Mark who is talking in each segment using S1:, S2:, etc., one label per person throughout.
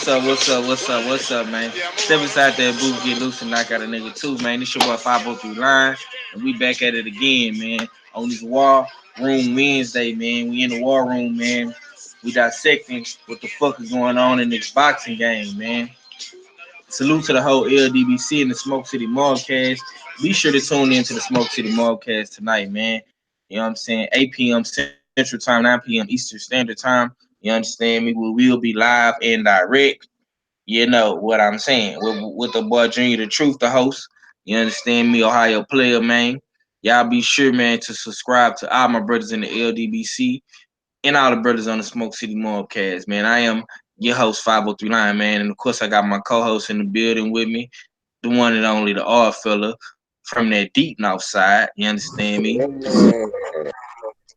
S1: What's up, man? Step inside that booth, get loose and knock out a nigga too, man. This your boy 503 Line, and we back at it again, man. On this War Room Wednesday, man. We in the War Room, man. We dissecting what the fuck is going on in this boxing game, man. Salute to the whole LDBC and the Smoke City Mallcast. Be sure to tune in to the Smoke City Mallcast tonight, man. You know what I'm saying? 8 p.m. Central Time, 9 p.m. Eastern Standard Time. You understand me? We will be live and direct. You know what I'm saying? With the boy Junior the Truth, the host. You understand me, Ohio player, man. Y'all be sure, man, to subscribe to all my brothers in the LDBC and all the brothers on the Smoke City Mobcast, man. I am your host, 503 Line, man. And of course, I got my co-host in the building with me, the one and only, the odd fella from that deep north side. You understand me?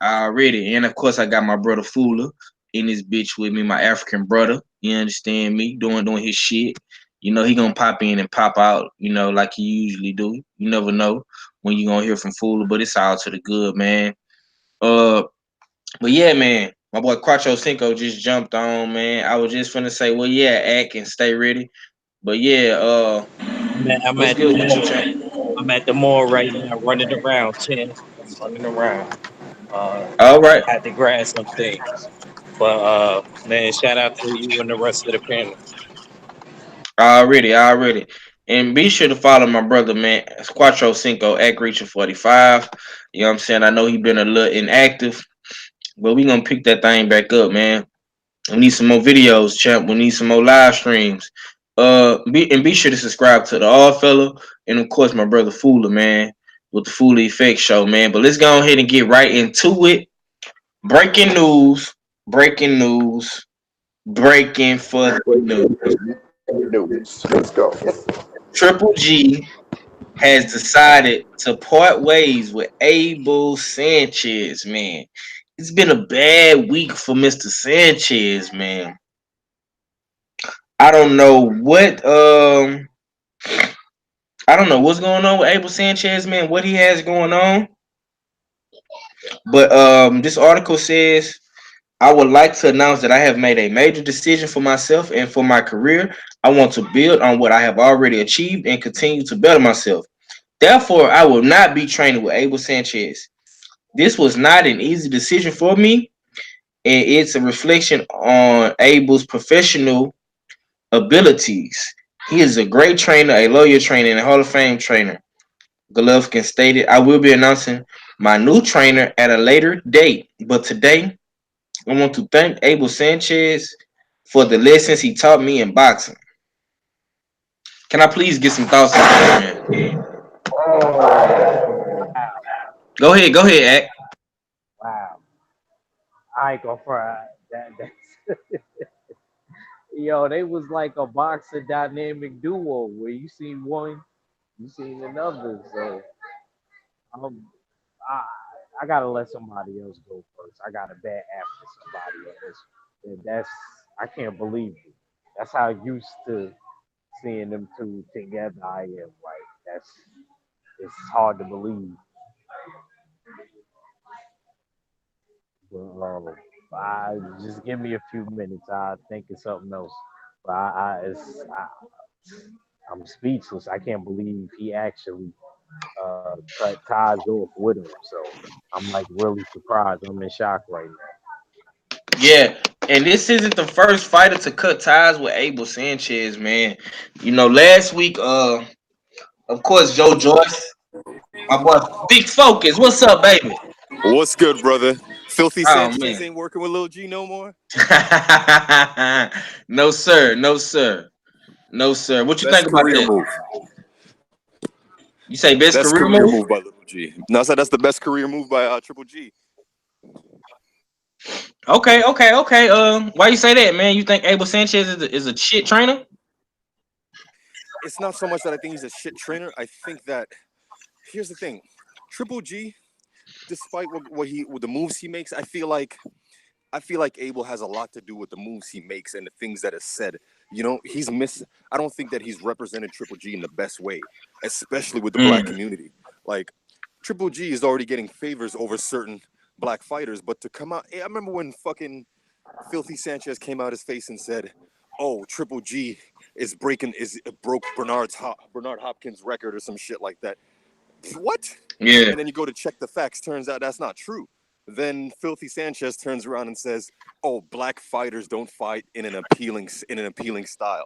S1: Already. And of course, I got my brother Fula in this bitch with me, my African brother. You understand me? Doing his shit. You know, he gonna pop in and pop out, you know, like he usually do. You never know when you gonna hear from Fula, but it's all to the good, man. Uh but yeah, man, my boy Quattro Cinco just jumped on, man. I was just finna say, well, yeah, act and stay ready. But yeah,
S2: I'm
S1: what's
S2: at the
S1: good with you,
S2: mall.
S1: champ?
S2: I'm at the mall right now, running around, Chin. I'm running around.
S1: All right.
S2: I had to grab some things. But man, shout out to you and the rest of the panel.
S1: Already. And be sure to follow my brother, man, Quattro Cinco at Reacher 45. You know what I'm saying? I know he been a little inactive, but we gonna pick that thing back up, man. We need some more videos, champ. We need some more live streams. Be sure to subscribe to the All Fella and of course my brother Fula, man, with the Fula Effect Show, man. But let's go ahead and get right into it. Breaking news, breaking news, breaking for the news.
S3: News. Let's go.
S1: Triple G has decided to part ways with Abel Sanchez, man. It's been a bad week for Mr. Sanchez, man. I don't know what I don't know what's going on with Abel Sanchez, man, what he has going on. But this article says I would like to announce that I have made a major decision for myself and for my career. I want to build on what I have already achieved and continue to better myself. Therefore, I will not be training with Abel Sanchez. This was not an easy decision for me, and it's a reflection on Abel's professional abilities. He is a great trainer, a loyal trainer, and a Hall of Fame trainer. Golovkin stated, I will be announcing my new trainer at a later date, but today I want to thank Abel Sanchez for the lessons he taught me in boxing. Can I please get some thoughts on that, man? Go ahead, Act.
S4: Wow. I ain't gonna fry that. Yo, they was like a boxer dynamic duo where you seen one, you seen another. So um, I, I gotta let somebody else go first. I got to bet after somebody else. And that's I can't believe it. That's how used to seeing them two together I am. Like that's it's hard to believe. But I just give me a few minutes. I think it's something else. But I'm speechless. I can't believe he actually cut ties off with him. So I'm like really surprised. I'm in shock right now.
S1: Yeah, and this isn't the first fighter to cut ties with Abel Sanchez, man. You know, last week, of course, Joe Joyce, my boy, Big Focus. What's up, baby?
S3: What's good, brother? Filthy
S1: Oh
S3: Sanchez
S1: man.
S3: ain't working with Lil G no more.
S1: No sir, no sir, no sir. What you think
S3: Best
S1: about
S3: career
S1: that?
S3: move.
S1: You say best
S3: Best
S1: career
S3: career
S1: move?
S3: move by Lil G. No, I said that's the best career move by Triple G.
S1: Okay. Why you say that, man? You think Abel Sanchez is a shit trainer?
S3: It's not so much that I think he's a shit trainer. I think that here's the thing. Triple G, despite what the moves he makes, I feel like Abel has a lot to do with the moves he makes and the things that are said. You know, I don't think that he's represented Triple G in the best way, especially with the black
S1: Mm.
S3: community. Like, Triple G is already getting favors over certain black fighters, but to come out, I remember when fucking Filthy Sanchez came out his face and said, oh, Triple G is broke Bernard Hopkins record or some shit like that. What?
S1: Yeah.
S3: And then you go to check the facts. Turns out that's not true. Then Filthy Sanchez turns around and says, "Oh, black fighters don't fight in an appealing style,"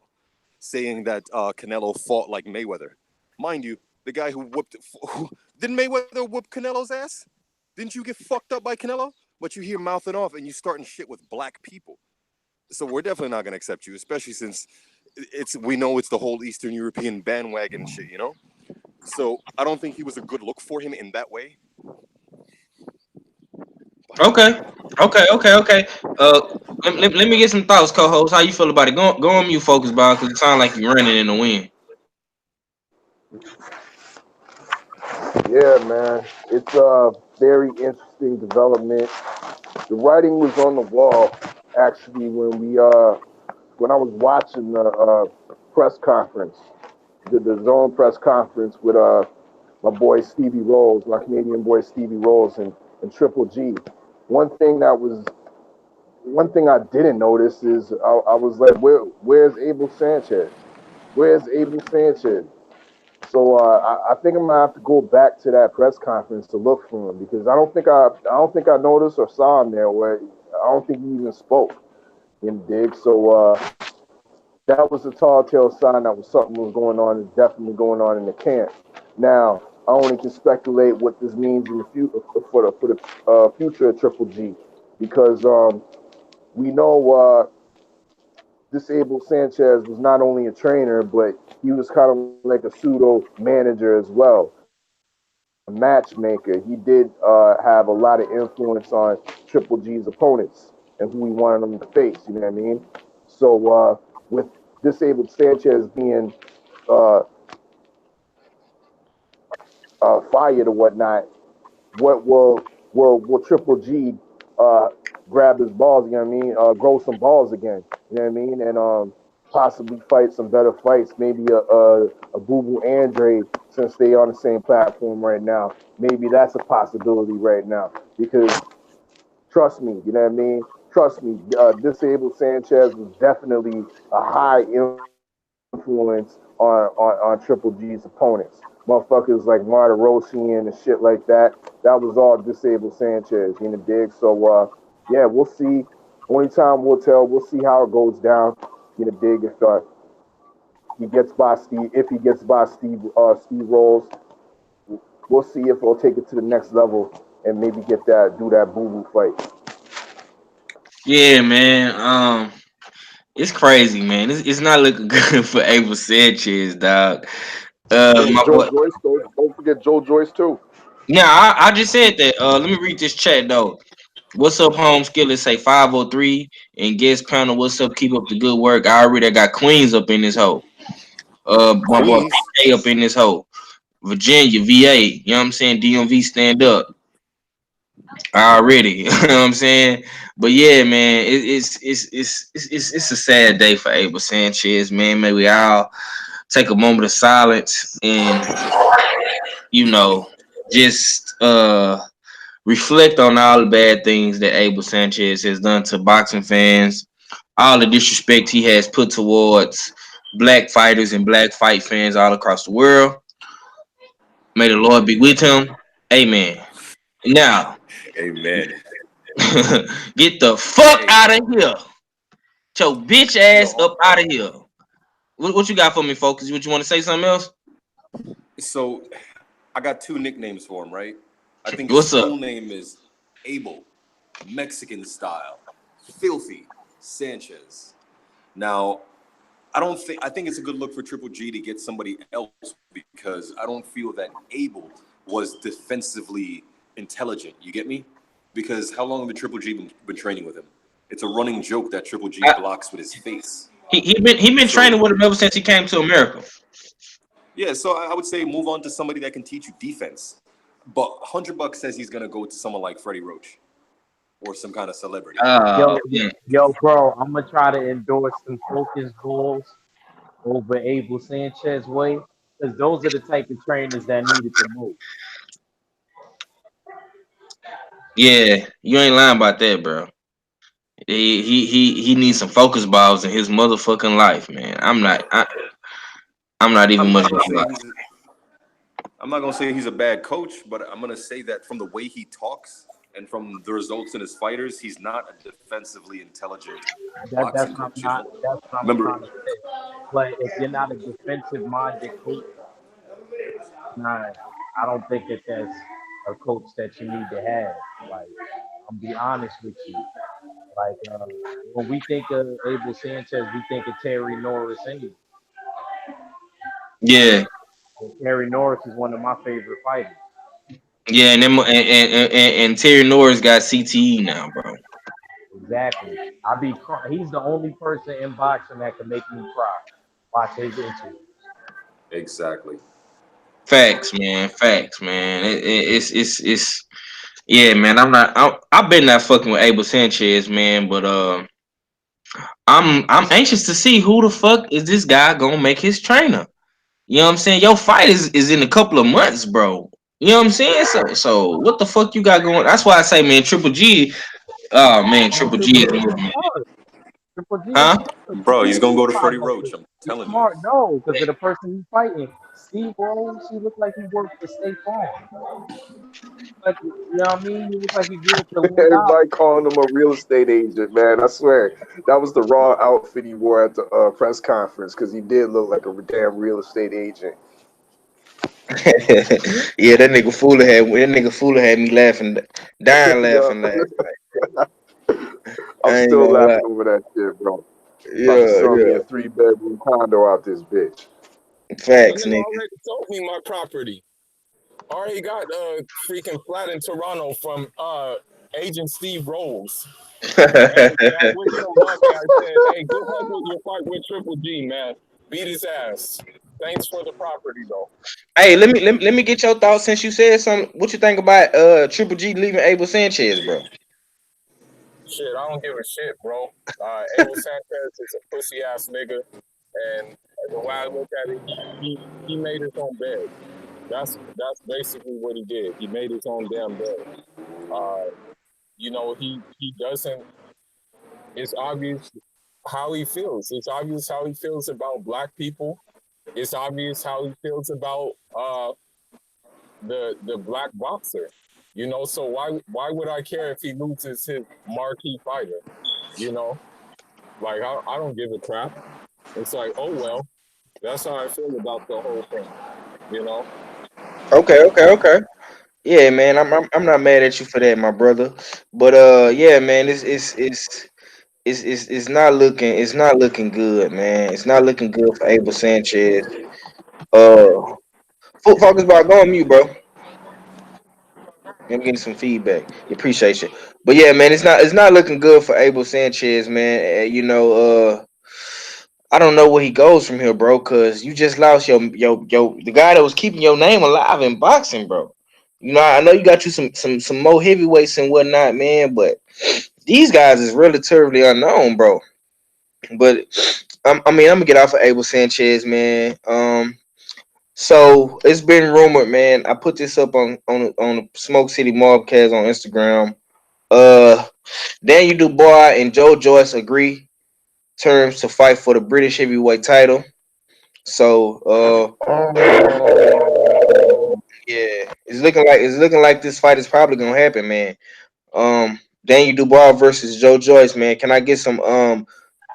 S3: saying that Canelo fought like Mayweather. Mind you, the guy who didn't Mayweather whoop Canelo's ass? Didn't you get fucked up by Canelo? But you hear mouthing off and you starting shit with black people. So we're definitely not gonna accept you, especially since we know it's the whole Eastern European bandwagon shit, you know. So I don't think he was a good look for him in that way.
S1: Okay. Okay. Let me get some thoughts, co-host. How you feel about it? Go on mute, focus, ball, because it sounds like you're running in the wind.
S5: Yeah, man. It's a very interesting development. The writing was on the wall actually when I was watching the press conference, the zone press conference with my boy Stevie Rolls, my Canadian boy Stevie Rolls, and Triple G. One thing that was one thing I didn't notice is I was like, where's Abel Sanchez? Where's Abel Sanchez? So I think I'm gonna have to go back to that press conference to look for him because I don't think I noticed or saw him there. Where I don't think he even spoke in dig. So that was a tall tale sign that was something was going on and definitely going on in the camp. Now I only can speculate what this means in the future for the future of Triple G because we know disabled Sanchez was not only a trainer, but he was kind of like a pseudo manager as well, a matchmaker. He did have a lot of influence on Triple G's opponents and who he wanted them to face. You know what I mean? So with disabled Sanchez being uh, fired or whatnot, what will Triple G uh, grab his balls? You know what I mean? Grow some balls again. You know what I mean? And possibly fight some better fights. Maybe a Boo Boo Andre since they on the same platform right now. Maybe that's a possibility right now because trust me, you know what I mean. Trust me, disabled Sanchez was definitely a high influence on Triple G's opponents. Motherfuckers like Martirosyan and shit like that. That was all disabled Sanchez, you know, dig. So yeah, we'll see. Only time will tell. We'll see how it goes down. You know, dig if he gets by Steve Rolls. We'll see if he'll take it to the next level and maybe do that boo boo fight.
S1: Yeah, man. It's crazy, man. It's not looking good for Abel Sanchez, dog.
S5: And
S1: My
S5: Joe
S1: boy.
S5: Joyce, don't forget Joe Joyce too.
S1: Yeah, I just said that. Let me read this chat though. What's up, home skillet? Say 503 and guest panel. What's up? Keep up the good work. I already got Queens up in this hole. My boy
S3: Queens.
S1: PK up in this hole. Virginia, VA. You know what I'm saying? DMV stand up already. You know what I'm saying? But yeah, man, it's a sad day for Abel Sanchez, man. May we all take a moment of silence and you know just reflect on all the bad things that Abel Sanchez has done to boxing fans, all the disrespect he has put towards black fighters and black fight fans all across the world. May the Lord be with him. Amen. Now,
S3: Amen.
S1: get the fuck
S3: Hey,
S1: out of here. Get your bitch ass
S3: yo.
S1: up out of here. What you got for me, Focus? What you want to say something else?
S3: So I got two nicknames for him, right? I think his
S1: What's
S3: full
S1: up?
S3: name is Abel, Mexican style, Filthy Sanchez. Now, I think it's a good look for Triple G to get somebody else because I don't feel that Abel was defensively intelligent. You get me? Because how long have Triple G been training with him? It's a running joke that Triple G
S1: I,
S3: blocks with his face.
S1: he been
S3: So
S1: training with him ever since he came to America.
S3: yeah, so I would say move on to somebody that can teach you defense. But $100 says he's gonna go to someone like Freddie Roach or some kind of celebrity.
S1: Uh, mm.
S4: Yo, bro, I'm gonna try to endorse some focus balls over Abel Sanchez way because those are the type of trainers that needed the most.
S1: Yeah, you ain't lying about that, bro. He needs some focus balls in his motherfucking life, man. I'm not even
S3: I'm
S1: much
S3: not
S1: of
S3: gonna
S1: a
S3: say
S1: lie.
S3: he's a bad coach, but I'm gonna say that from the way he talks and from the results in his fighters, he's not a defensively intelligent boxing
S4: That's what
S3: coach.
S4: I'm
S3: You
S4: not.
S3: know,
S4: That's what I'm
S3: remember?
S4: trying to say. But if you're not a defensive minded coach, nah, I don't think that that's a coach that you need to have. Like, I'll be honest with you. Like, when we think of Abel Sanchez, we think of Terry Norris anyway.
S1: Yeah,
S4: And Terry Norris is one of my favorite fighters.
S1: yeah, and Terry Norris got CTE now, bro.
S4: Exactly. He's the only person in boxing that can make me cry. Watch his interview.
S3: Exactly.
S1: Facts, man. Facts, man. It's yeah, man. I've been not fucking with Abel Sanchez, man. But I'm anxious to see who the fuck is this guy gonna make his trainer. You know what I'm saying? Your fight is in a couple of months, bro. You know what I'm saying? So what the fuck you got going? That's why I say, man, Triple G. Oh man,
S4: Man,
S1: Triple G
S4: Triple
S1: is
S4: G is
S1: man.
S4: smart. Triple G is
S1: Huh?
S4: smart.
S3: Bro, he's gonna
S4: He's
S3: go to
S4: not
S3: Freddie
S4: gonna
S3: Roach.
S4: quit.
S3: I'm
S4: He's
S3: telling you.
S4: smart, no, because of the person he's fighting. Steve Rose, he looked like he worked for State Farm. Like, you know what I mean? He looked like he grew up to $1.
S5: Everybody calling him a real estate agent, man. I swear that was the raw outfit he wore at the press conference because he did look like a damn real estate agent.
S1: Yeah, that nigga Fuller had me laughing, dying
S5: Yeah,
S1: laughing last night.
S5: I'm
S1: I ain't
S5: still
S1: gonna lie.
S5: laughing over that shit, bro. About to
S1: Yeah,
S5: sell me a
S1: yeah.
S5: 3 bedroom condo out this bitch.
S6: That
S1: Facts,
S6: nigga
S1: nigga.
S6: already sold me my property. Already got a freaking flat in Toronto from Agent Steve Rose. And I wished him luck. And I said, "Hey, good luck with your fight with Triple G, man. Beat his ass. Thanks for the property, though."
S1: Hey, let me get your thoughts since you said something. What you think about Triple G leaving Abel Sanchez, bro?
S6: Shit, I don't give a shit, bro. Abel Sanchez is a pussy ass nigga, and the way I look at it, he made his own bed. That's basically what he did. He made his own damn bed. Uh, he doesn't. It's obvious how he feels. It's obvious how he feels about black people. It's obvious how he feels about the black boxer. So why would I care if he loses his marquee fighter? You know, like I don't give a crap. It's like, oh well, that's how I feel about the whole thing. You know,
S1: Okay. Yeah, man. I'm not mad at you for that, my brother. But yeah, man. It's not looking good, man. It's not looking good for Abel Sanchez. Uh, focus about going mute, bro. I'm getting some feedback. Appreciate you. But yeah, man, it's not looking good for Abel Sanchez, man. I don't know where he goes from here, bro. Cause you just lost your the guy that was keeping your name alive in boxing, bro. I know you got you some more heavyweights and whatnot, man. But these guys is relatively unknown, bro. But I'm gonna get off of Abel Sanchez, man. So it's been rumored, man. I put this up on the Smoke City Mobcast on Instagram. Uh, Daniel Dubois and Joe Joyce agree terms to fight for the British heavyweight title. So,
S5: Oh,
S1: yeah, it's looking like this fight is probably gonna happen, man. Daniel Dubois versus Joe Joyce, man. Can I get some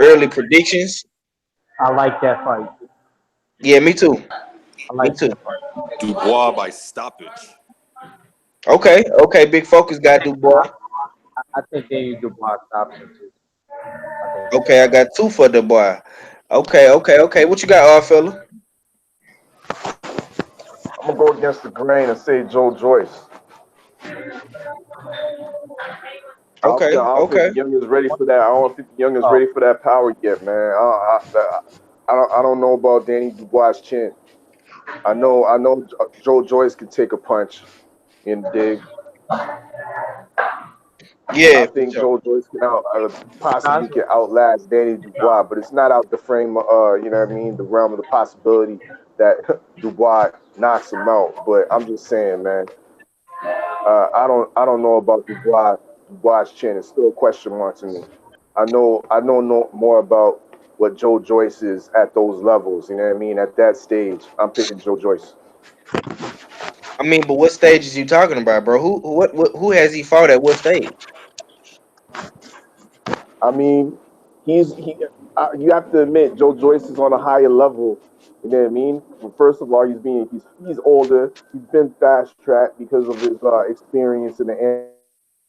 S1: early predictions?
S4: I like that fight.
S1: Yeah, me too.
S4: I
S1: Me
S4: like
S1: too.
S4: that fight.
S3: Dubois by stoppage.
S1: Okay. Big focus got Dubois.
S4: I think they need to block option too. I think
S1: Okay, I got two for Dubois. Okay. What you got, fella?
S5: I'm gonna go against the grain and say Joe Joyce. I don't think
S1: Okay.
S5: the young is ready for that. I don't think the young is
S4: so.
S5: ready for that power yet, man. I don't know about Danny Dubois' chin. I know Joe Joyce can take a punch in the dig. I
S1: Yeah, for
S5: think
S1: sure.
S5: Joe Joyce can
S4: Nah,
S5: possibly can outlast Danny Dubois, but it's not out the frame. You know what I mean? The realm of the possibility that Dubois knocks him out. But I'm just saying, man. I don't know about Dubois' chin. It's still a question mark to me. I know no more about what Joe Joyce is at those levels. You know what I mean? At that stage, I'm picking Joe Joyce.
S1: I mean, but what stage is you talking about, bro? Who has he fought at what stage?
S5: I mean, he. You have to admit, Joe Joyce is on a higher level. You know what I mean? Well, first of all, he's older. He's been fast tracked because of his experience in the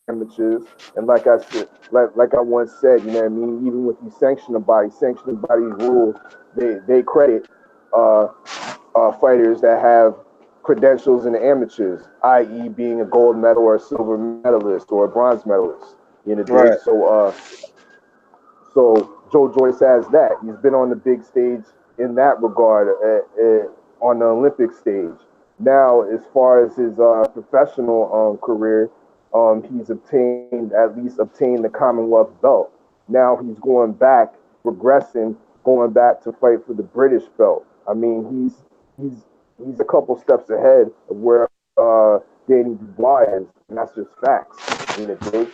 S5: amateurs. And like I said, like I once said, you know what I mean? Even with these sanctioning bodies rules, they credit uh, fighters that have credentials in the amateurs, i.e., being a gold medal or a silver medalist or a bronze medalist. You know, dig?
S1: Right.
S5: So Joe Joyce has that. He's been on the big stage in that regard, on the Olympic stage. Now, as far as his professional career, he's obtained the Commonwealth belt. Now he's going back, regressing, going back to fight for the British belt. I mean, he's he's a couple steps ahead of where Danny Dubois is, and that's just facts. You know, Jake.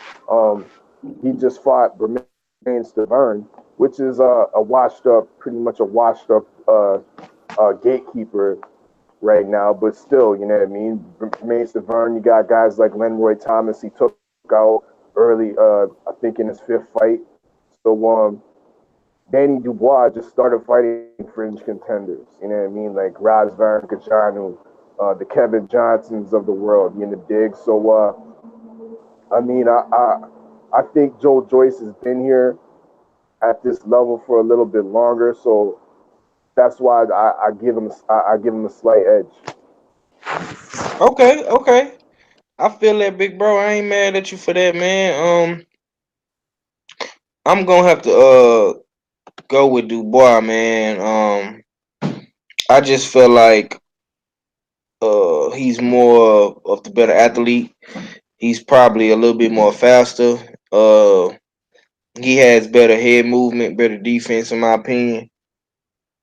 S5: He just fought Bermain Stavern, which is pretty much a washed up gatekeeper right now. But still, you know what I mean. Bermain Stavern, you got guys like Lenroy Thomas. He took out early, I think in his fifth fight. So Danny Dubois just started fighting fringe contenders. You know what I mean, like Razvan Kajanu, the Kevin Johnsons of the world. You know, dig. So I mean, I think Joe Joyce has been here at this level for a little bit longer, so that's why I give him a slight edge.
S1: Okay, okay. I feel that, big bro. I ain't mad at you for that, man. I'm gonna have to go with Dubois, man. I just feel like he's more of the better athlete. He's probably a little bit more faster. Uh, he has better head movement, better defense, in my opinion.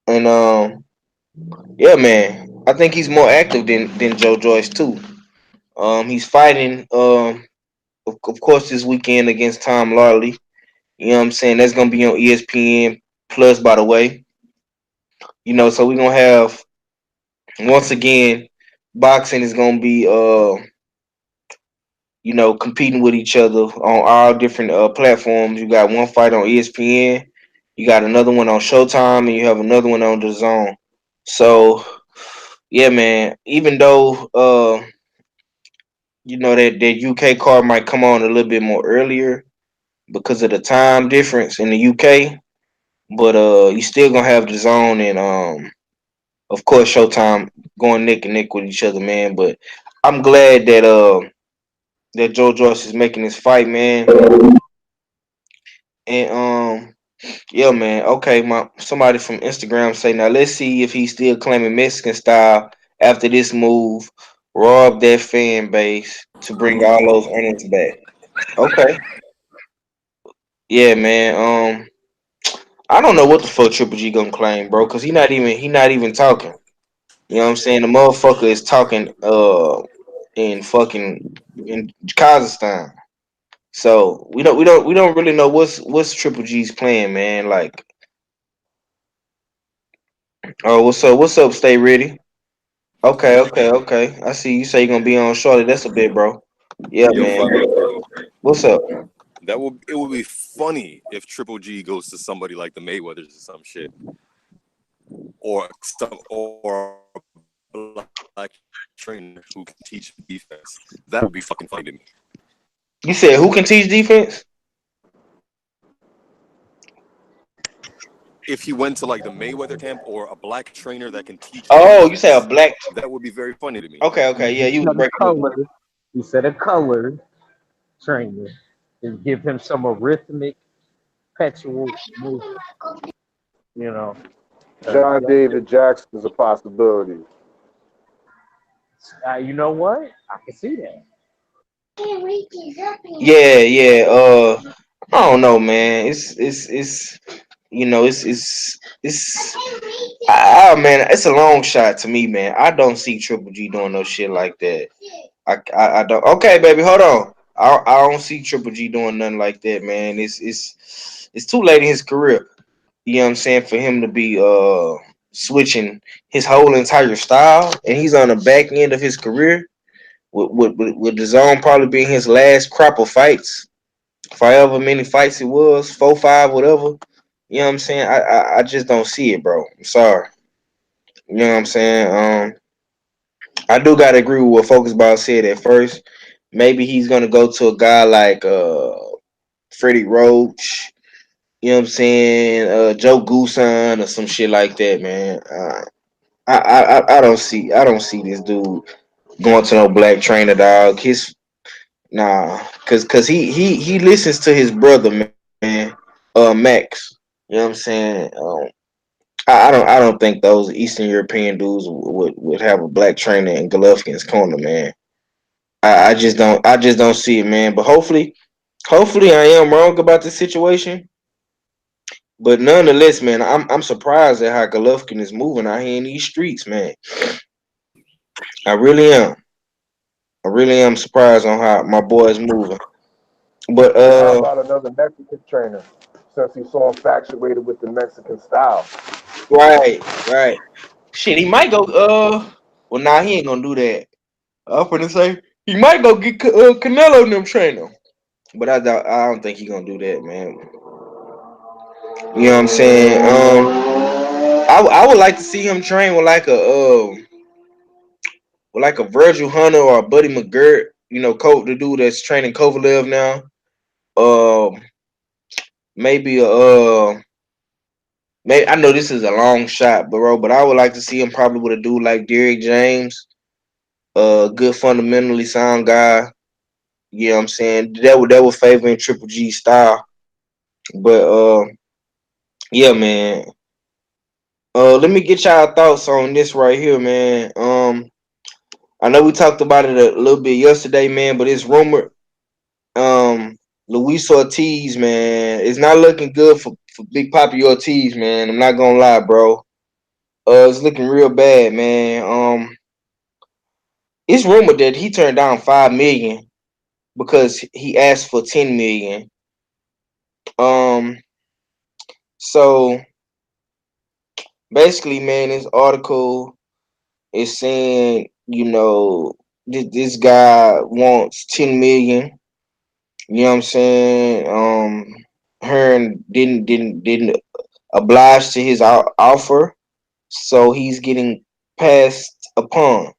S1: And yeah, man, I think he's more active than Joe Joyce too. He's fighting of course this weekend against Tom Larley. You know what I'm saying? That's gonna be on ESPN Plus, by the way. You know, so we're gonna have once again boxing is gonna be competing with each other on all different platforms. You got one fight on ESPN, you got another one on Showtime, and you have another one on the Zone. So yeah, man. Even though that UK card might come on a little bit more earlier because of the time difference in the UK, but you still gonna have the Zone and of course Showtime going neck and neck with each other, man. But I'm glad that Joe Joyce is making this fight, man. And yeah, man. Okay, my somebody from Instagram say now let's see if he's still claiming Mexican style after this move. Rob that fan base to bring all those earnings back. Okay. Yeah, man. I don't know what the fuck Triple G gonna claim, bro, cause he not even talking. You know what I'm saying? The motherfucker is talking in fucking in Kazakhstan. So we don't really know what's Triple G's plan, man. Like, oh, what's up? Stay ready. Okay, okay, okay. I see you say you're gonna be on shortly. That's a bit, bro. Yeah,
S3: Yo,
S1: man.
S3: Fabio,
S1: What's up?
S3: it would be funny if Triple G goes to somebody like the Mayweathers or some shit, or a black trainer who can teach defense. That would be fucking funny to me.
S1: You said who can teach defense?
S3: If he went to like the Mayweather camp or a black trainer that can teach
S1: Oh, you say a
S3: defense,
S1: black.
S3: that would be very funny to me.
S1: Okay, okay. Yeah,
S4: He
S1: you was
S4: said a
S1: breaking up.
S4: color. He said a color trainer and give him some arrhythmic perpetual movement. You know,
S5: John David Jackson is a possibility.
S4: you know what? I can see that.
S1: Yeah, yeah. I don't know, man. It's it's man. It's a long shot to me, man. I don't see Triple G doing no shit like that. I don't. Okay, baby, hold on. I don't see Triple G doing nothing like that, man. It's too late in his career. You know what I'm saying, for him to be switching his whole entire style, and he's on the back end of his career with the zone probably being his last crop of fights, however many fights it was, 4, 5, whatever. You know what I'm saying? I just don't see it, bro. I'm sorry. You know what I'm saying? I do gotta agree with what Focus Ball said at first. Maybe he's gonna go to a guy like Freddie Roach. You know what I'm saying? Joe Gooson or some shit like that, man. I don't see this dude going to no black trainer, dog. His Nah, cause he listens to his brother, man. Max. You know what I'm saying? I don't think those Eastern European dudes would have a black trainer in Golovkin's corner, man. I just don't see it, man. But hopefully I am wrong about the situation. But nonetheless, man, I'm surprised at how Golovkin is moving out here in these streets, man. I really am. I really am surprised on how my boy is moving. But
S5: Well, how about another Mexican trainer? Since he's so infatuated with the Mexican style.
S1: right. Shit, he might go. Well, nah, he ain't gonna do that. I'm gonna say he might go get Canelo and them trainer, but I don't think he gonna do that, man. You know what I'm saying? I would like to see him train with like a Virgil Hunter or a Buddy McGirt. You know, the dude that's training Kovalev now. Um, maybe maybe I know this is a long shot, bro, but I would like to see him probably with a dude like Derrick James, good fundamentally sound guy. You know what I'm saying? That would favor in Triple G style. But yeah, man. Let me get y'all thoughts on this right here, man. I know we talked about it a little bit yesterday, man, but it's rumored Luis Ortiz, man, it's not looking good for Big Papi Ortiz, man. I'm not gonna lie, bro. It's looking real bad, man. It's rumored that he turned down 5 million because he asked for 10 million. Um, so basically, man, this article is saying, this guy wants 10 million. You know what I'm saying? Hearn didn't oblige to his offer, so he's getting passed upon.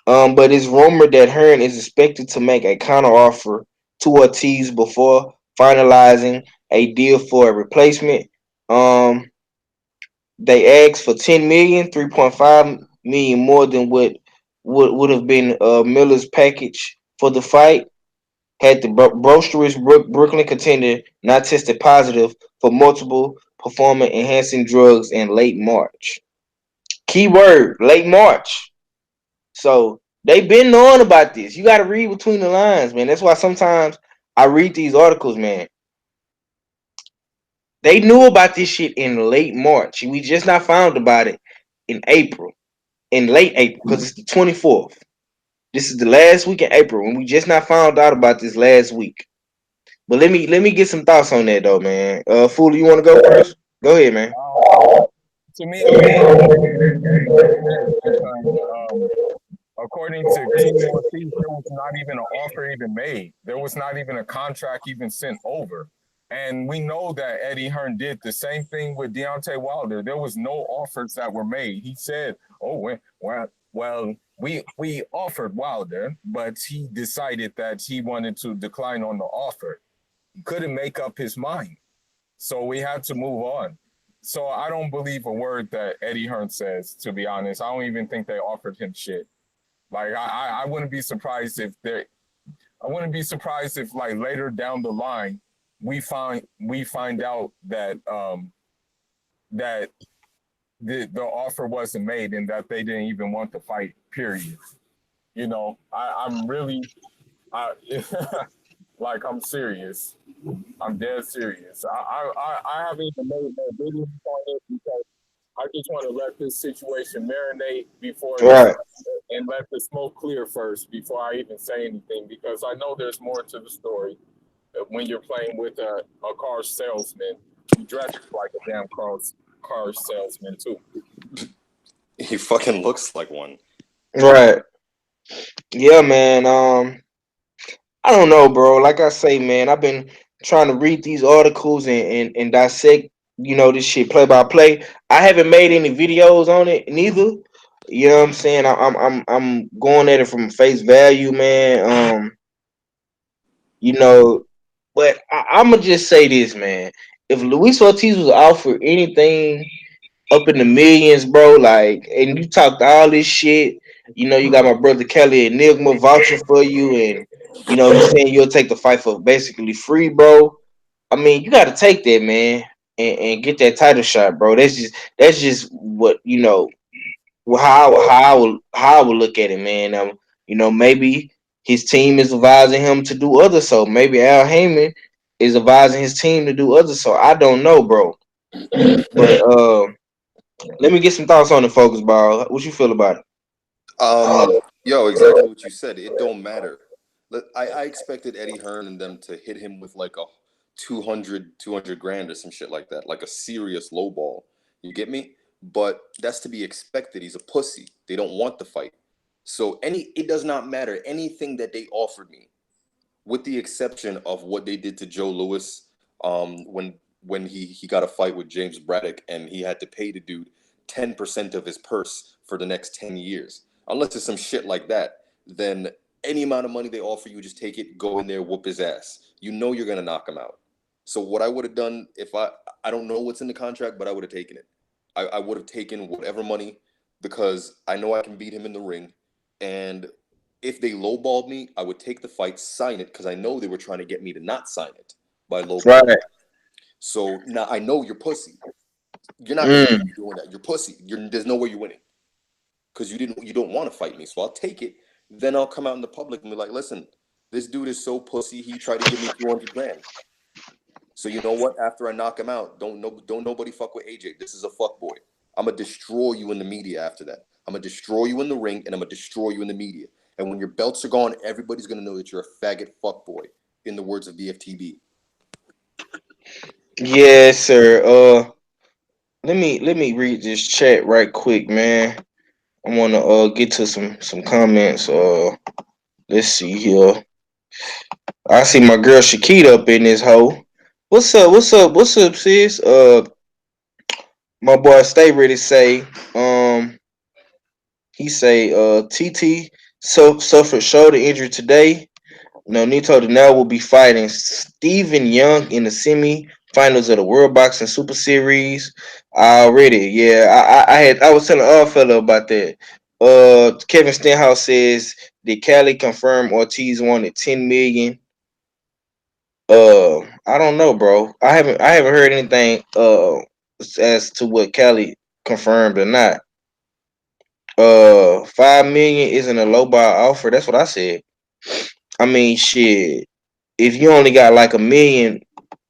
S1: But it's rumored that Hearn is expected to make a counter offer to Ortiz before finalizing a deal for a replacement. Um, they asked for 10 million, 3.5 million more than what would have been Miller's package for the fight had the boisterous Brooklyn contender not tested positive for multiple performance enhancing drugs in late March. Keyword, late March. So they've been knowing about this. You got to read between the lines, man. That's why sometimes I read these articles, man. They knew about this shit in late March. We just not found about it in April, in late April, because it's the 24th. This is the last week in April, and we just not found out about this last week. But let me get some thoughts on that though, man. Fool, you want to go first? Go ahead, man.
S6: To me, it depends because according to King Ortiz, there was not even an offer even made. There was not even a contract even sent over. And we know that Eddie Hearn did the same thing with Deontay Wilder. There was no offers that were made. He said, "Oh, well, we offered Wilder, but he decided that he wanted to decline on the offer. He couldn't make up his mind, so we had to move on." So I don't believe a word that Eddie Hearn says. To be honest, I don't even think they offered him shit. Like I wouldn't be surprised if they I wouldn't be surprised if like later down the line we find out that that the offer wasn't made and that they didn't even want to fight. Period. I'm really I like I'm serious. I'm dead serious. I haven't even made no video on it because I just want to let this situation marinate before
S1: Right.
S6: and let the smoke clear first before I even say anything because I know there's more to the story. when you're playing with a car salesman. You dress like a damn car salesman too.
S7: He fucking looks like one.
S1: Right. Yeah, man. I don't know, bro. Like I say, man, I've been trying to read these articles and dissect, this shit play by play. I haven't made any videos on it neither. You know what I'm saying? I'm going at it from face value, man. You know, but I'm gonna just say this, man. If Luis Ortiz was offered anything up in the millions, bro, like, and you talked all this shit, you got my brother Kelly Enigma vouching for you, and you saying you'll take the fight for basically free, bro. I mean, you got to take that, man, and get that title shot, bro. That's just what how I would look at it, man. Maybe his team is advising him to do other so. Maybe Al Heyman is advising his team to do other so. I don't know, bro. But let me get some thoughts on the focus ball. What you feel about it?
S7: Yo, exactly what you said. It don't matter. I expected Eddie Hearn and them to hit him with like a 200 grand or some shit like that, like a serious low ball. You get me? But that's to be expected. He's a pussy. They don't want the fight. So it does not matter. Anything that they offered me, with the exception of what they did to Joe Louis, when he got a fight with James Braddock and he had to pay the dude 10% of his purse for the next 10 years. Unless it's some shit like that, then any amount of money they offer you, just take it, go in there, whoop his ass. You know you're gonna knock him out. So what I would have done, if I don't know what's in the contract, but I would have taken it. I would have taken whatever money, because I know I can beat him in the ring. And if they lowballed me, I would take the fight, sign it, because I know they were trying to get me to not sign it by lowballing.
S1: Right.
S7: So now I know you're pussy. You're not gonna
S1: Mm.
S7: keep doing that. You're pussy. There's no way you're winning, because you don't want to fight me. So I'll take it. Then I'll come out in the public and be like, listen, this dude is so pussy. He tried to give me 200 grand. So you know what? After I knock him out, don't nobody fuck with AJ. This is a fuck boy. I'm gonna destroy you in the media after that. I'm gonna destroy you in the ring, and I'm gonna destroy you in the media. And when your belts are gone, everybody's gonna know that you're a faggot fuck boy. In the words of the FTB.
S1: Yes, sir. Let me read this chat right quick, man. I want to get to some comments. Let's see here. I see my girl Shakita up in this hole. What's up? What's up? What's up, sis? My boy Stay Ready say, he say, TT suffered shoulder injury today. No, Nito Denell will be fighting Stephen Young in the semi-finals of the World Boxing Super Series. Already, yeah. I was telling our fellow about that. Kevin Stenhouse says, did Cali confirm Ortiz wanted 10 million? I don't know, bro. I haven't heard anything as to what Cali confirmed or not. 5 million isn't a low ball offer. That's what I said. I mean, shit. If you only got like a million,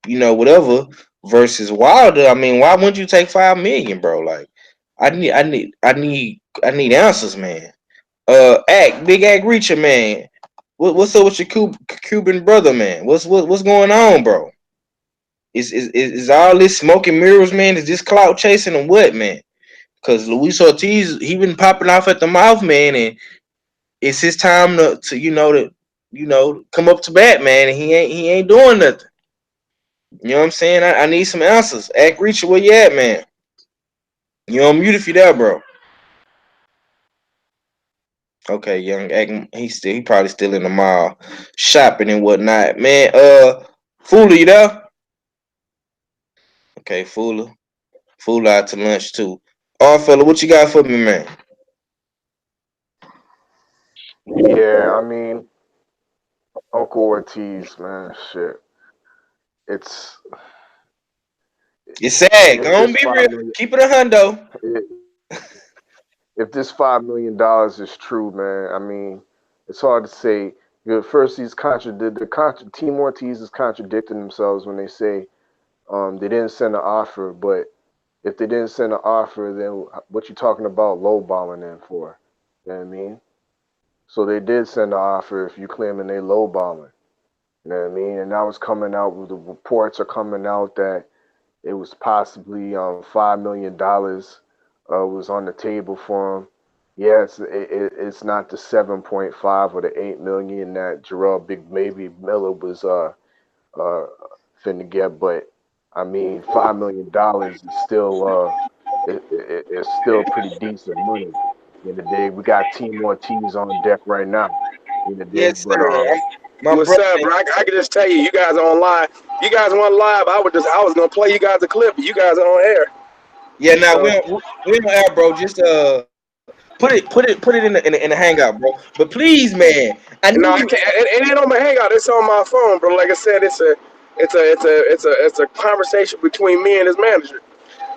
S1: whatever, versus Wilder, I mean, why wouldn't you take 5 million, bro? Like, I need answers, man. Big Act Reacher, man. What's up with your Cuban brother, man? What's going on, bro? Is all this smoke and mirrors, man? Is this clout chasing and what, man? Because Luis Ortiz, he been popping off at the mouth, man, and it's his time to come up to bat, man, and he ain't doing nothing. You know what I'm saying? I need some answers. Act Reacher, where you at, man? You on mute if you there, bro. Okay, young Act, he probably still in the mall shopping and whatnot. Man, Fuller, you there? Okay, Fuller. Fuller out to lunch too. All fella, what you got for me, man?
S5: Yeah, I mean, Uncle Ortiz, man, shit. It's
S1: It's sad.
S5: if
S1: Go on,
S5: this
S1: be
S5: five
S1: real.
S5: million,
S1: Keep it a hundo.
S5: if this $5 million is true, man, I mean, it's hard to say. First, he's Team Ortiz is contradicting themselves when they say they didn't send an offer. But if they didn't send an offer, then what you talking about lowballing them for? You know what I mean? So they did send an offer. If you claiming they lowballing, You know what I mean? And now it's coming out. The reports are coming out that it was possibly $5 million was on the table for him. Yes, it's not the 7.5 or the 8 million that Jarrell Big Baby Miller was uh finna get, but I mean $5 million is still it's still pretty decent money. In the day, we got Team Ortiz on deck right now. In the day,
S1: Yes,
S5: but
S1: sir. My
S8: What's
S1: brother.
S8: up, bro? I can just tell you, you guys are on live. You guys weren't live. I was gonna play you guys a clip. But you guys are on air.
S1: Yeah, now
S8: So
S1: we don't air, bro. Just put it in the hangout, bro. But please, man, I
S8: no, I
S1: need.
S8: can't. It ain't on my hangout. It's on my phone, bro. Like I said, it's a conversation between me and his manager.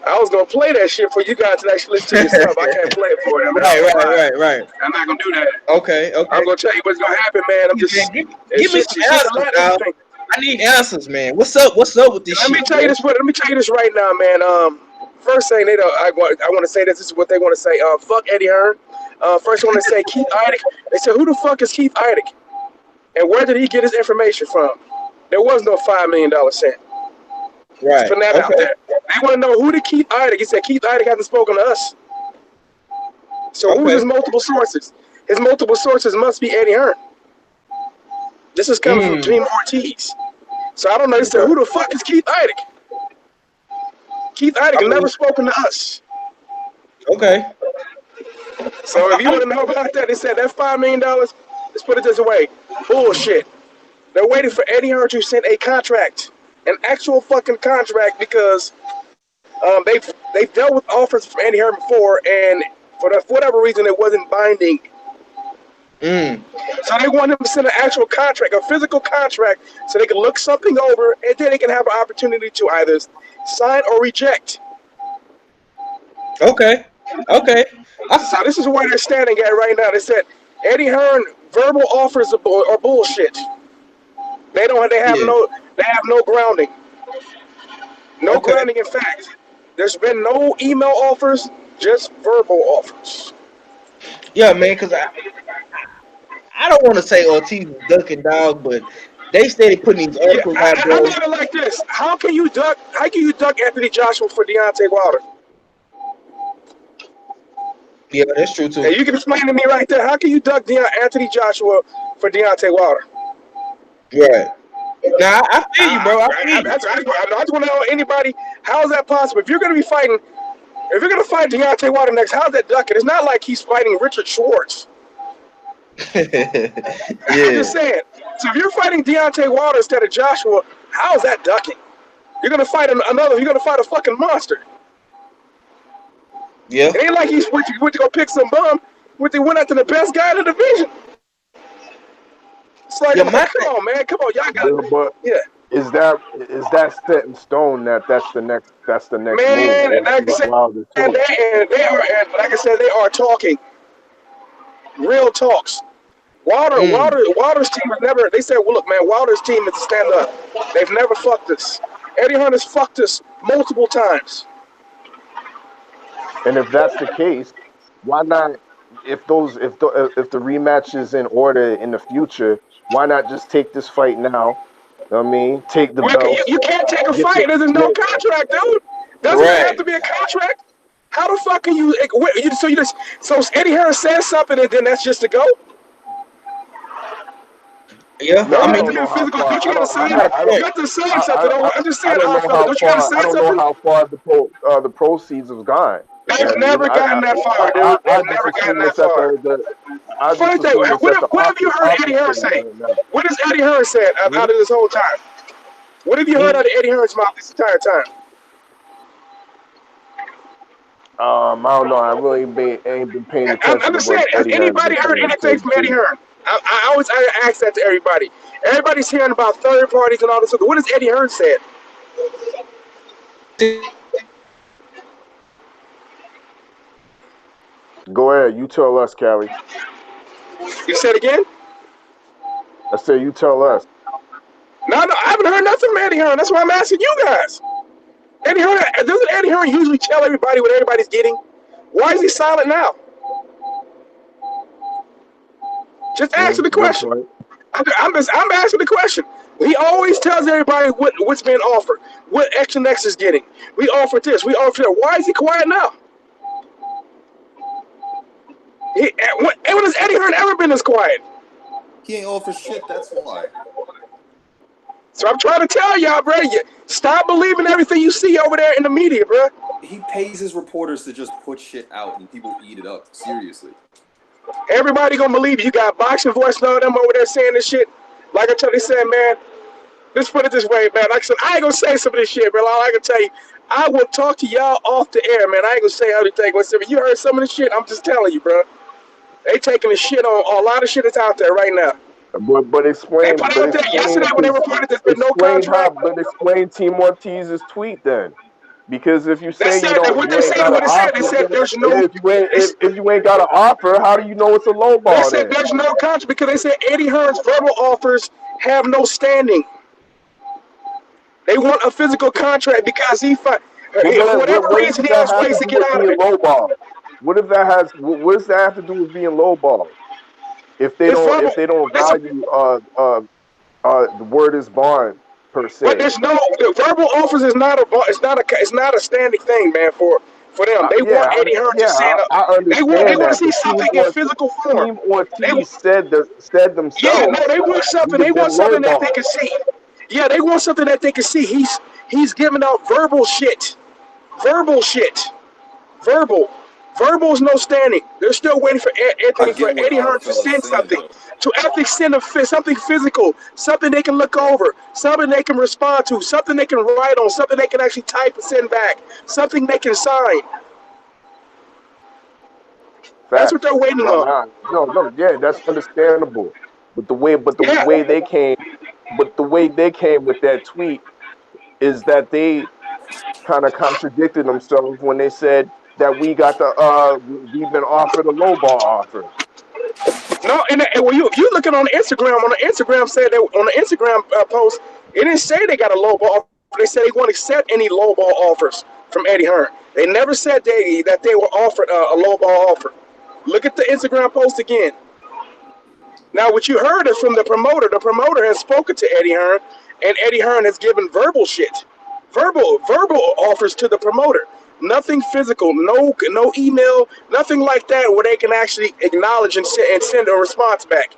S8: I was gonna play that shit for you guys to actually listen to yourself. I can't play it for them
S1: Right,
S8: on
S1: right,
S8: live.
S1: right, right.
S8: I'm not gonna do that.
S1: Okay,
S8: I'm
S1: okay.
S8: gonna tell you what's gonna happen, man. I'm
S1: Please,
S8: just
S1: man, give
S8: it's
S1: me
S8: shit.
S1: some
S8: Shit's a
S1: answers,
S8: lot
S1: dog.
S8: interesting.
S1: I need answers, man. What's up with this
S8: Let me
S1: shit,
S8: tell you
S1: bro?
S8: this. Let me tell you this right now, man. First thing they don't. I want to say this. This is what they want to say. Fuck Eddie Hearn. First, I want to say Keith Idec. They said, who the fuck is Keith Idec, and where did he get his information from? There was no $5 million cent. Just
S1: Right.
S8: putting that out
S1: Okay.
S8: there. They want to know who did Keith Idec. He said Keith Idec hasn't spoken to us. So who's
S1: Okay.
S8: his multiple sources? His multiple sources must be Eddie Hearn. This is coming from
S1: Mm.
S8: Team Ortiz. So I don't know. They said,
S5: okay.
S8: who the fuck is Keith Idec? Keith
S1: I
S8: Idec
S1: mean,
S8: never spoken to us.
S1: okay.
S8: So if you
S1: I'm
S8: want to know about that, they said that $5 million. Let's put it this way: bullshit. They're waiting for Eddie Hearn to send a contract, an actual fucking contract, because they've dealt with offers from Eddie Hearn before, and for whatever reason, it wasn't binding.
S1: mm.
S8: So they want him to send an actual contract, a physical contract, so they can look something over, and then they can have an opportunity to either sign or reject.
S1: Okay. Okay.
S8: So this is where they're standing at right now. They said Eddie Hearn verbal offers are bullshit. They don't.
S1: Yeah.
S8: They have no grounding. No
S1: Okay.
S8: grounding in fact. There's been no email offers, just verbal offers.
S1: Yeah, man. Cause I don't want to say Ortiz is ducking dog, but they steady putting these
S8: Yeah,
S1: articles out
S8: I
S1: there.
S8: look at it like this: How can you duck? How can you duck Anthony Joshua for Deontay Wilder?
S1: Yeah, that's true too.
S8: And you can explain to me right there: How can you duck Anthony Joshua for Deontay Wilder?
S1: Right. Now I feel you, bro. I feel you.
S8: I just want to know anybody. How is that possible? If you're going to be fighting, if you're going to fight Deontay Wilder next, how's that ducking? It's not like he's fighting Richard Schwartz. I'm
S1: Yeah.
S8: just saying. So if you're fighting Deontay Wilder instead of Joshua, how is that ducking? You're gonna fight another. You're gonna fight a fucking monster.
S1: Yeah.
S8: It ain't like he went to go pick some bum. They went after the best guy in the division. It's like
S1: Yeah.
S8: I'm like,
S1: My
S8: come on, man, come on, y'all got,
S5: Yeah, but
S8: yeah,
S5: is that set in stone that that's the next move,
S8: man. Like I
S5: Ortiz
S8: said,
S5: Wilder
S8: and
S5: too?
S8: like I said, they are talking real talks.
S1: mm.
S8: Wilder's team has never. They said, well, look, man, Wilder's team is a stand up. They've never fucked us. Eddie Hearn has fucked us multiple times.
S5: And if that's the case, why not? If the rematch is in order in the future, why not just take this fight now? I mean, take the
S8: Well,
S5: belts,
S8: you can't take a
S5: get
S8: fight.
S5: your
S8: There's no
S5: get,
S8: contract, dude. Doesn't there have
S1: Right.
S8: to be a contract? How the fuck can you? So Eddie Hearn says something and then that's just to go?
S1: Yeah.
S5: no,
S8: Don't
S1: I
S8: you
S5: I
S8: have
S1: mean,
S8: to
S5: don't
S8: do
S5: know
S8: a
S5: how
S8: physical?
S5: far.
S8: Don't you
S5: I
S8: got to
S5: don't.
S1: you
S8: sign?
S1: got a
S5: I
S8: You
S5: don't.
S1: point.
S8: got to sign
S5: I,
S8: something.
S5: I, I
S8: I'm just
S5: I
S8: saying,
S5: don't know how
S8: don't you got to
S5: far. I
S8: sign
S5: don't know
S8: something?
S5: how far the proceeds have gone. You know
S8: They've
S5: what I mean?
S8: never gotten that far, dude.
S5: I
S8: They've
S5: just
S8: never gotten
S5: assume
S8: that
S5: it's at
S8: far.
S5: the I just
S8: Funny thing,
S5: assume it's at the
S8: what have you heard Eddie Hearn
S5: opposite
S8: say?
S5: right now.
S8: What has Eddie Hearn said
S5: Hmm?
S8: out of this whole time? What have you heard
S1: Mm.
S8: out of Eddie Hearn's mouth this entire time?
S5: I don't know. I really ain't been paying
S8: I'm
S5: attention to
S8: just
S5: what
S8: saying, has
S5: Eddie Hearn's
S8: anybody
S5: been
S8: heard
S5: saying.
S8: anything from Eddie Hearn? I always ask that to everybody. Everybody's hearing about third parties and all this. What has Eddie Hearn said?
S5: Go ahead. You tell us, Callie.
S8: You said again?
S5: I said you tell us.
S8: No, I haven't heard nothing from Eddie Hearn. That's why I'm asking you guys. Eddie Hearn, doesn't Eddie Hearn usually tell everybody what everybody's getting? Why is he silent now? Just answer the
S5: Good
S8: question.
S5: point.
S8: I'm asking the question. He always tells everybody what's being offered, what Action X is getting. We offered this, we offered that. Why is he quiet now? When has Eddie Hearn ever been this quiet?
S7: He ain't offer shit. That's why.
S8: So I'm trying to tell y'all, bro, stop believing everything you see over there in the media, bro.
S7: He pays his reporters to just put shit out and people eat it up. Seriously.
S8: Everybody gonna believe you got boxing voice and all them over there saying this shit. Like I tell you, said, man, let's put it this way, man. Like I said, I ain't gonna say some of this shit, bro. All I can tell you, I will talk to y'all off the air, man. I ain't gonna say everything. But you heard some of the shit, I'm just telling you, bro. They taking the shit on a lot of shit that's out there right now.
S5: But
S8: They
S5: explain,
S8: put out there yesterday when they reported there's been no
S5: explain how,
S8: contract.
S5: but explain Team Ortiz's tweet then, because if you
S8: They
S5: say
S8: said that what
S5: you
S8: they
S5: ain't
S8: said,
S5: got an
S8: what they said, they
S5: offer,
S8: said there's no.
S5: if you ain't got an offer, how do you know it's a low
S8: They
S5: ball
S8: said
S5: then?
S8: there's no contract because they said Eddie Hearn's verbal offers have no standing. They want a physical contract because
S5: But
S8: for whatever
S5: what does
S8: reason he
S5: that
S8: has
S5: have
S8: ways
S5: to
S8: to
S5: do
S8: get
S5: with
S8: out of
S5: being
S8: it.
S5: low ball? What does that have to do with being low ball? If
S8: It's verbal.
S5: they don't
S8: Listen,
S5: value the word is bond per
S8: but
S5: se.
S8: there's no the verbal offers is not it's not a standing thing, man. For them, they want Eddie Hearn to say it.
S5: I
S8: They
S5: understand
S8: want to
S5: that,
S8: see
S5: but
S8: something in physical form.
S5: Team
S8: They
S5: Ortiz said
S8: Yeah, no,
S5: themselves
S8: they want something.
S5: we've
S8: They
S5: been
S8: want something that they
S5: lowball.
S8: can see. Yeah, they want something that they can see. He's giving out verbal shit. Verbal shit. Verbal. Verbal is no standing. They're still waiting for
S7: I
S8: Anthony for
S7: get what
S8: Eddie
S7: our
S8: Hearn to
S7: fella's
S8: send
S7: saying
S8: something.
S7: though.
S8: To actually send something physical, something they can look over, something they can respond to, something they can write on, something they can actually type and send back, something they can sign. That's what
S5: Facts.
S8: they're waiting
S5: No,
S8: on.
S5: no, no. Yeah, that's understandable. But the
S8: Yeah.
S5: way they came, with that tweet is that they kind of contradicted themselves when they said that we've been offered a lowball offer.
S8: No, and when you looking on the Instagram said that on the Instagram post, it didn't say they got a low ball offer. They said they won't accept any low ball offers from Eddie Hearn. They never said that they were offered a low ball offer. Look at the Instagram post again. Now, what you heard is from the promoter. The promoter has spoken to Eddie Hearn, and Eddie Hearn has given verbal shit, verbal offers to the promoter. Nothing physical, no email, nothing like that, where they can actually acknowledge and send a response back.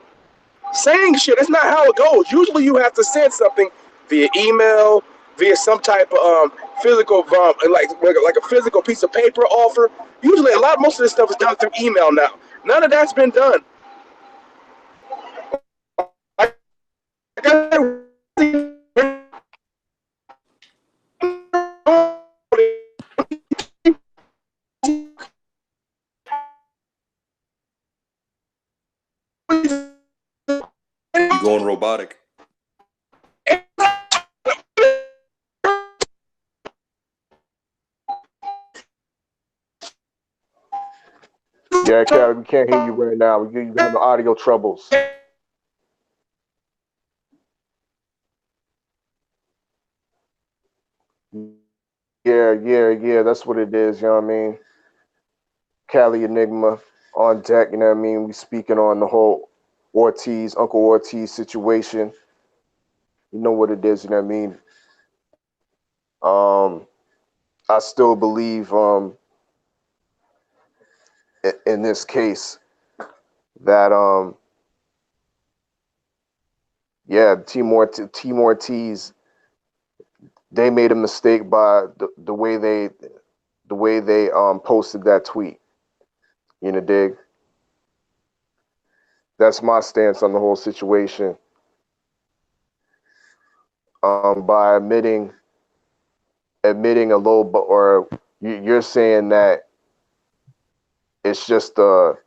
S8: Saying shit, that's not how it goes. Usually, you have to send something via email, via some type of physical, like a physical piece of paper offer. Usually, most of this stuff is done through email now. None of that's been done.
S7: You going robotic.
S5: Yeah, Kevin, we can't hear you right now. You having audio troubles. Yeah. That's what it is. You know what I mean? Cali Enigma on deck. You know what I mean? We speaking on the whole Uncle Ortiz situation. You know what it is. You know what I mean? Um, I still believe in this case that yeah, Team Ortiz, they made a mistake by the way they posted that tweet. You know, dig? That's my stance on the whole situation. By admitting a low, or you're saying that it's just they're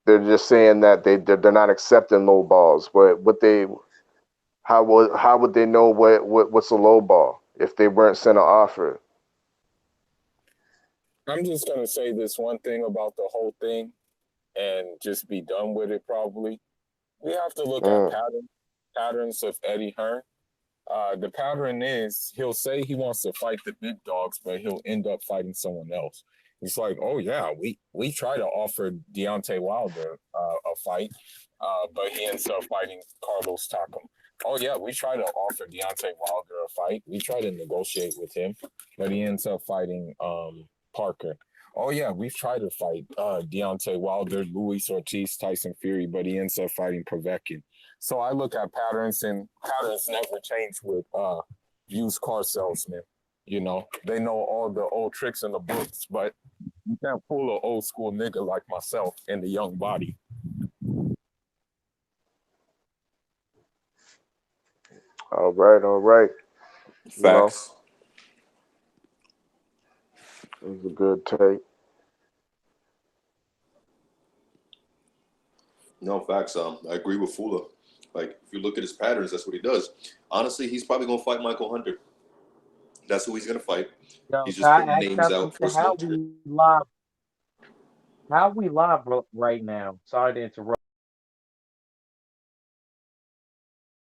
S5: just saying that they're not accepting low balls. But how would they know what's a low ball if they weren't sent an offer?
S6: I'm just gonna say this one thing about the whole thing and just be done with it. Probably we have to look at
S5: Mm.
S6: patterns of Eddie Hearn. The pattern is he'll say he wants to fight the big dogs, but he'll end up fighting someone else. He's like, oh yeah, we try to offer Deontay Wilder a fight, but he ends up fighting Carlos Takam. Oh yeah, we tried to offer Deontay Wilder a fight. We tried to negotiate with him, but he ends up fighting Parker. Oh yeah, we've tried to fight Deontay Wilder, Luis Ortiz, Tyson Fury, but he ends up fighting Povetkin. So I look at patterns, and patterns never change with used car salesmen. You know, they know all the old tricks in the books, but you can't fool an old school nigga like myself in the young body.
S5: All right, all right. You know,
S7: Facts.
S5: it was a good take.
S7: No, facts. I agree with Fula. Like, if you look at his patterns, that's what he does. Honestly, he's probably gonna fight Michael Hunter. That's who he's gonna fight.
S4: Yo,
S7: He's
S4: can
S7: just
S4: I
S7: putting
S4: ask
S7: names
S4: y'all
S7: out for
S4: something?
S7: smoke.
S4: How we live right now? Sorry to interrupt.